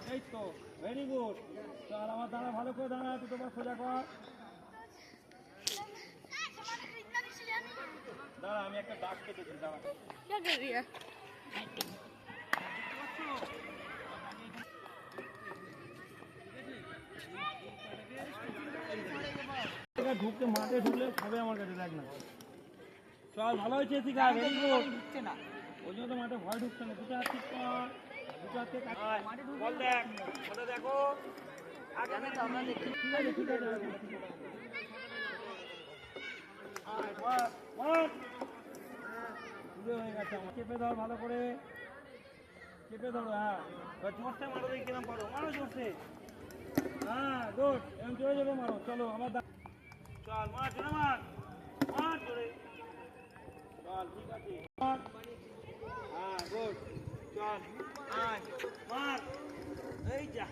Good, এই তো very good. চল আমার দাঁড়া, ভালো করে দাঁড়া, তুই তোমার সোজা কর। দাঁড়া, আমি একটা দাগ কেটেছি, দাঁড়া। ঢুকতে মাঠে ঢুকলে সবে আমার কাছে দেখ না। চল ভালো হয়েছে শিখা, ভেরি গুড। ঢুকছে না ওই জন্য তো মাঠে ভয় ঢুকছে না। দুটো হাত ঠিক কর, দুটো হাত থেকে বল দেখ, বলটা দেখো। ঠিক আছে ঠিক আছে। হয়ে গেছে আমার। চেপে ধর ভালো করে, চেপে ধরো। হ্যাঁ জোরসে মারো, দেখি কিরম পারো, মারো জোরসে। হ্যাঁ গুড, এরকম চলে যাবে, মারো। চলো আমার চল মার, জোরে মার, মার জোরে। চল ঠিক আছে, হ্যাঁ গুড। চল মার, এই যা।